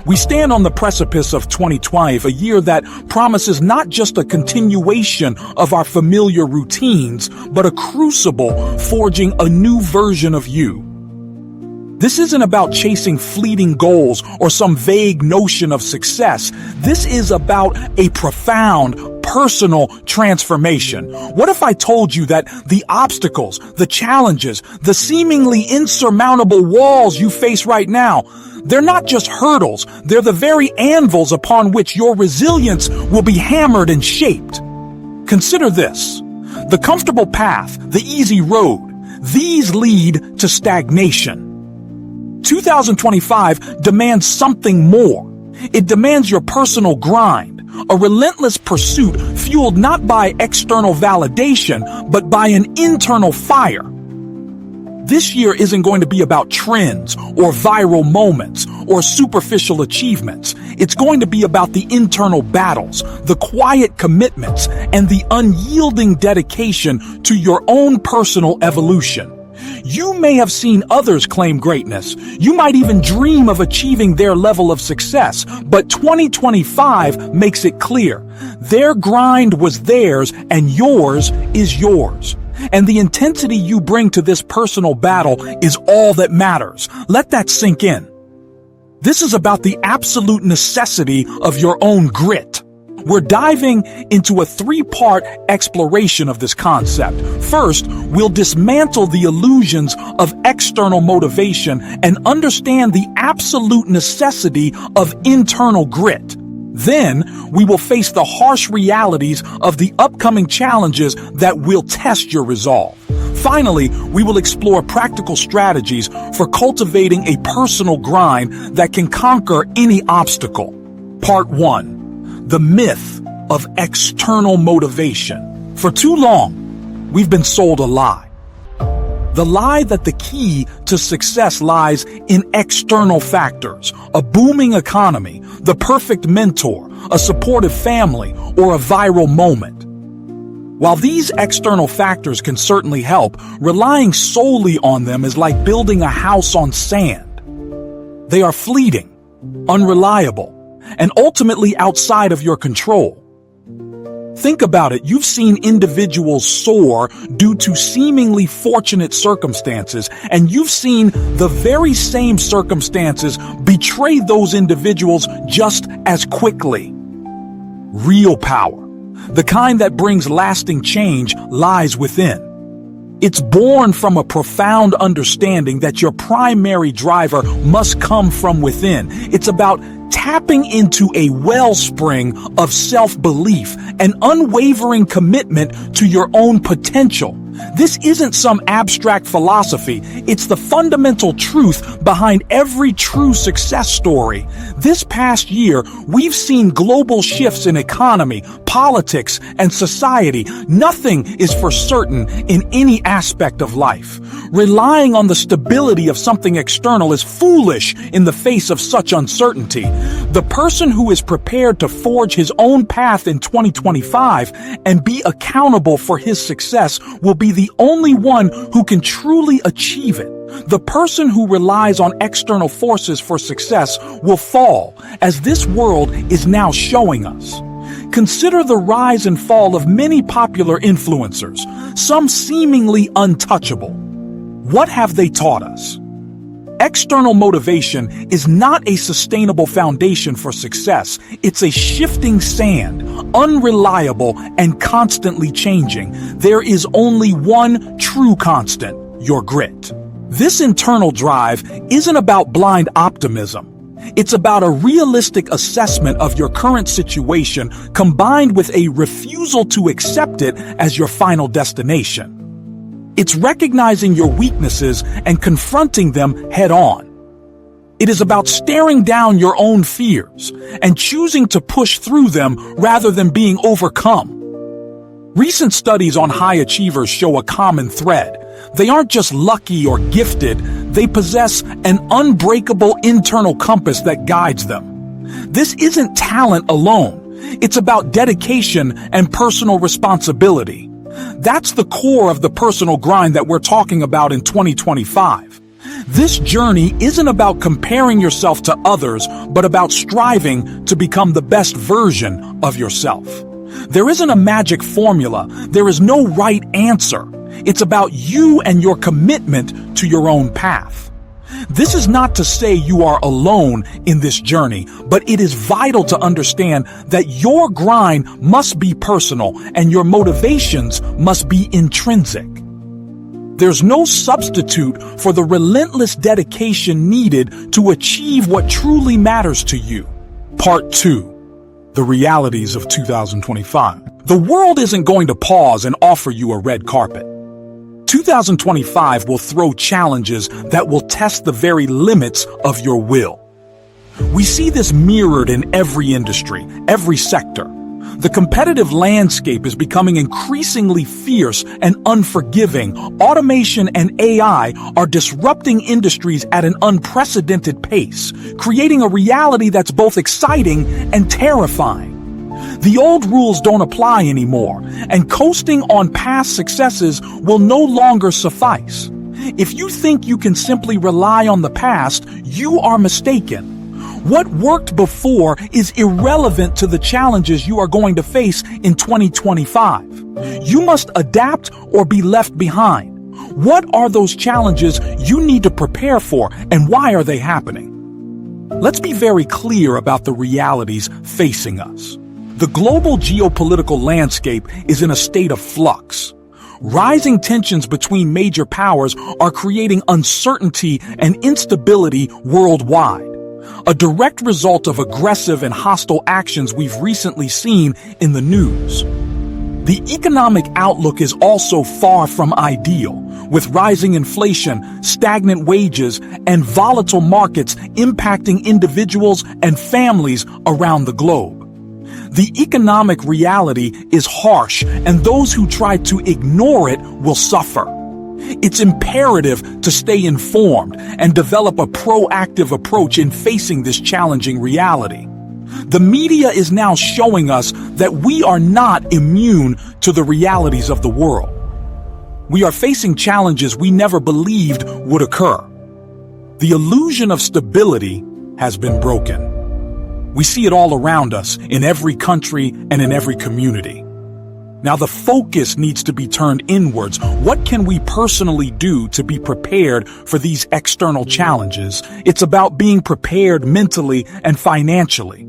We stand on the precipice of 2020, a year that promises not just a continuation of our familiar routines, but a crucible forging a new version of you. This isn't about chasing fleeting goals or some vague notion of success. This is about a profound, personal transformation. What if I told you that the obstacles, the challenges, the seemingly insurmountable walls you face right now, they're not just hurdles, they're the very anvils upon which your resilience will be hammered and shaped. Consider this: the comfortable path, the easy road, these lead to stagnation. 2025 demands something more. It demands your personal grind, a relentless pursuit fueled not by external validation, but by an internal fire. This year isn't going to be about trends or viral moments or superficial achievements. It's going to be about the internal battles, the quiet commitments, and the unyielding dedication to your own personal evolution. You may have seen others claim greatness. You might even dream of achieving their level of success, but 2025 makes it clear. Their grind was theirs and yours is yours. And the intensity you bring to this personal battle is all that matters. Let that sink in. This is about the absolute necessity of your own grit. We're diving into a three-part exploration of this concept. First, we'll dismantle the illusions of external motivation and understand the absolute necessity of internal grit. Then, we will face the harsh realities of the upcoming challenges that will test your resolve. Finally, we will explore practical strategies for cultivating a personal grind that can conquer any obstacle. Part 1. The myth of external motivation. For too long, we've been sold a lie. The lie that the key to success lies in external factors, a booming economy, the perfect mentor, a supportive family, or a viral moment. While these external factors can certainly help, relying solely on them is like building a house on sand. They are fleeting, unreliable, and ultimately outside of your control. Think about it. You've seen individuals soar due to seemingly fortunate circumstances, and you've seen the very same circumstances betray those individuals just as quickly. Real power, the kind that brings lasting change, lies within. It's born from a profound understanding that your primary driver must come from within. It's about tapping into a wellspring of self-belief, an unwavering commitment to your own potential. This isn't some abstract philosophy. It's the fundamental truth behind every true success story. This past year, we've seen global shifts in economy, politics, and society. Nothing is for certain in any aspect of life. Relying on the stability of something external is foolish in the face of such uncertainty. The person who is prepared to forge his own path in 2025 and be accountable for his success will be the only one who can truly achieve it. The person who relies on external forces for success will fall, as this world is now showing us. Consider the rise and fall of many popular influencers, some seemingly untouchable. What have they taught us? External motivation is not a sustainable foundation for success. It's a shifting sand, unreliable and constantly changing. There is only one true constant: your grit. This internal drive isn't about blind optimism. It's about a realistic assessment of your current situation combined with a refusal to accept it as your final destination. It's recognizing your weaknesses and confronting them head on. It is about staring down your own fears and choosing to push through them rather than being overcome. Recent studies on high achievers show a common thread. They aren't just lucky or gifted, they possess an unbreakable internal compass that guides them. This isn't talent alone. It's about dedication and personal responsibility. That's the core of the personal grind that we're talking about in 2025. This journey isn't about comparing yourself to others, but about striving to become the best version of yourself. There isn't a magic formula. There is no right answer. It's about you and your commitment to your own path. This is not to say you are alone in this journey, but it is vital to understand that your grind must be personal and your motivations must be intrinsic. There's no substitute for the relentless dedication needed to achieve what truly matters to you. Part 2. The realities of 2025. The world isn't going to pause and offer you a red carpet. 2025 will throw challenges that will test the very limits of your will. We see this mirrored in every industry, every sector. The competitive landscape is becoming increasingly fierce and unforgiving. Automation and AI are disrupting industries at an unprecedented pace, creating a reality that's both exciting and terrifying. The old rules don't apply anymore, and coasting on past successes will no longer suffice. If you think you can simply rely on the past, you are mistaken. What worked before is irrelevant to the challenges you are going to face in 2025. You must adapt or be left behind. What are those challenges you need to prepare for, and why are they happening? Let's be very clear about the realities facing us. The global geopolitical landscape is in a state of flux. Rising tensions between major powers are creating uncertainty and instability worldwide, a direct result of aggressive and hostile actions we've recently seen in the news. The economic outlook is also far from ideal, with rising inflation, stagnant wages, and volatile markets impacting individuals and families around the globe. The economic reality is harsh, and those who try to ignore it will suffer. It's imperative to stay informed and develop a proactive approach in facing this challenging reality. The media is now showing us that we are not immune to the realities of the world. We are facing challenges we never believed would occur. The illusion of stability has been broken. We see it all around us, in every country and in every community. Now the focus needs to be turned inwards. What can we personally do to be prepared for these external challenges? It's about being prepared mentally and financially.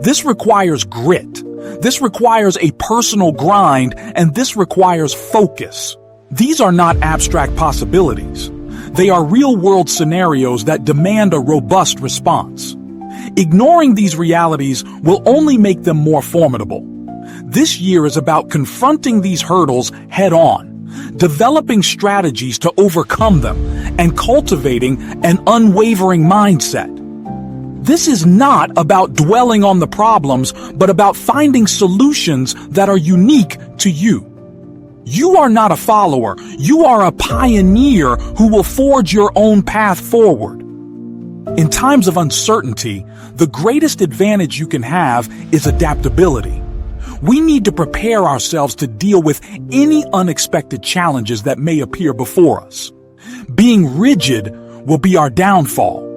This requires grit. This requires a personal grind, and this requires focus. These are not abstract possibilities. They are real-world scenarios that demand a robust response. Ignoring these realities will only make them more formidable. This year is about confronting these hurdles head-on, developing strategies to overcome them, and cultivating an unwavering mindset. This is not about dwelling on the problems, but about finding solutions that are unique to you. You are not a follower. You are a pioneer who will forge your own path forward. In times of uncertainty, the greatest advantage you can have is adaptability. We need to prepare ourselves to deal with any unexpected challenges that may appear before us. Being rigid will be our downfall.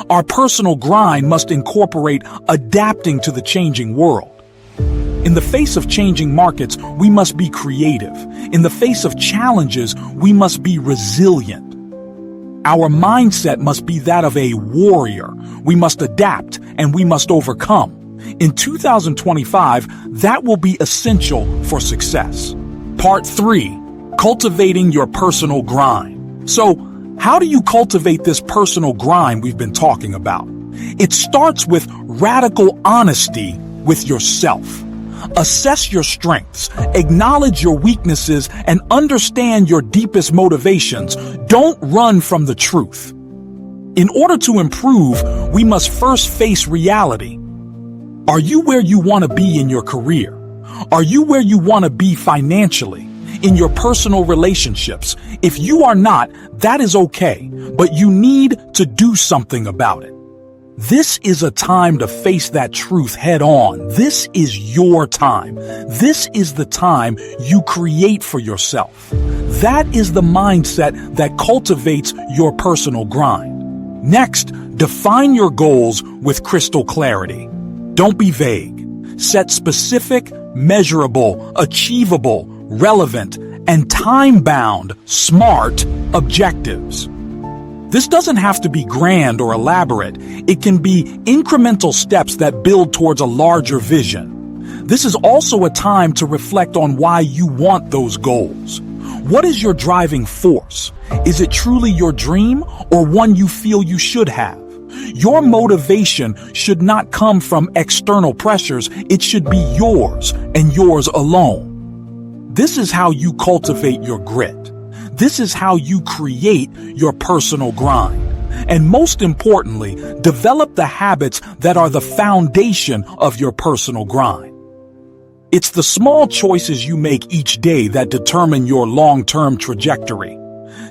Our personal grind must incorporate adapting to the changing world. In the face of changing markets, we must be creative. In the face of challenges, we must be resilient. Our mindset must be that of a warrior. We must adapt and we must overcome. In 2025, that will be essential for success. Part 3. Cultivating your personal grind. So, how do you cultivate this personal grind we've been talking about? It starts with radical honesty with yourself. Assess your strengths, acknowledge your weaknesses, and understand your deepest motivations. Don't run from the truth. In order to improve, we must first face reality. Are you where you want to be in your career? Are you where you want to be financially? In your personal relationships? If you are not, that is okay, but you need to do something about it. This is a time to face that truth head on. This is your time. This is the time you create for yourself. That is the mindset that cultivates your personal grind. Next, define your goals with crystal clarity. Don't be vague. Set specific, measurable, achievable, relevant, and time-bound, smart objectives. This doesn't have to be grand or elaborate. It can be incremental steps that build towards a larger vision. This is also a time to reflect on why you want those goals. What is your driving force? Is it truly your dream or one you feel you should have? Your motivation should not come from external pressures. It should be yours and yours alone. This is how you cultivate your grit. This is how you create your personal grind. And most importantly, develop the habits that are the foundation of your personal grind. It's the small choices you make each day that determine your long-term trajectory.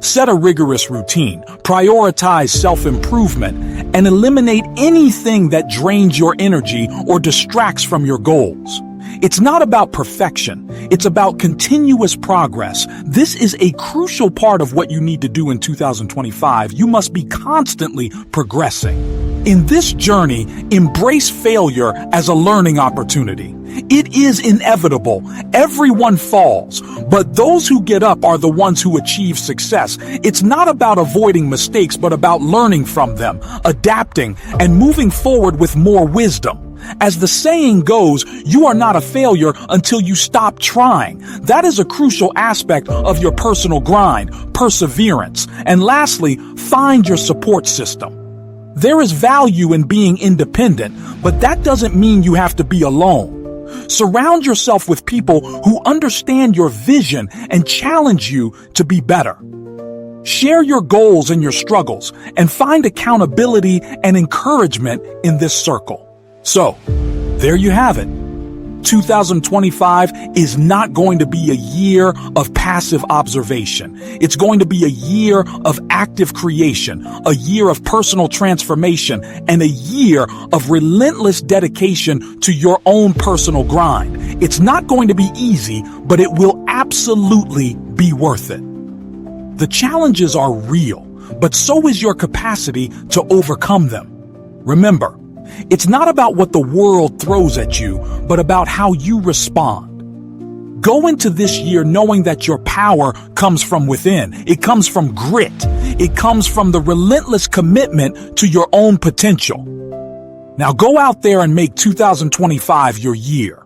Set a rigorous routine, prioritize self-improvement, and eliminate anything that drains your energy or distracts from your goals. It's not about perfection. It's about continuous progress. This is a crucial part of what you need to do in 2025. You must be constantly progressing. In this journey, embrace failure as a learning opportunity. It is inevitable. Everyone falls, but those who get up are the ones who achieve success. It's not about avoiding mistakes, but about learning from them, adapting, and moving forward with more wisdom. As the saying goes, you are not a failure until you stop trying. That is a crucial aspect of your personal grind, perseverance. And lastly, find your support system. There is value in being independent, but that doesn't mean you have to be alone. Surround yourself with people who understand your vision and challenge you to be better. Share your goals and your struggles, and find accountability and encouragement in this circle. So, there you have it. 2025 is not going to be a year of passive observation. It's going to be a year of active creation, a year of personal transformation, and a year of relentless dedication to your own personal grind. It's not going to be easy, but it will absolutely be worth it. The challenges are real, but so is your capacity to overcome them. Remember, it's not about what the world throws at you, but about how you respond. Go into this year knowing that your power comes from within. It comes from grit. It comes from the relentless commitment to your own potential. Now go out there and make 2025 your year.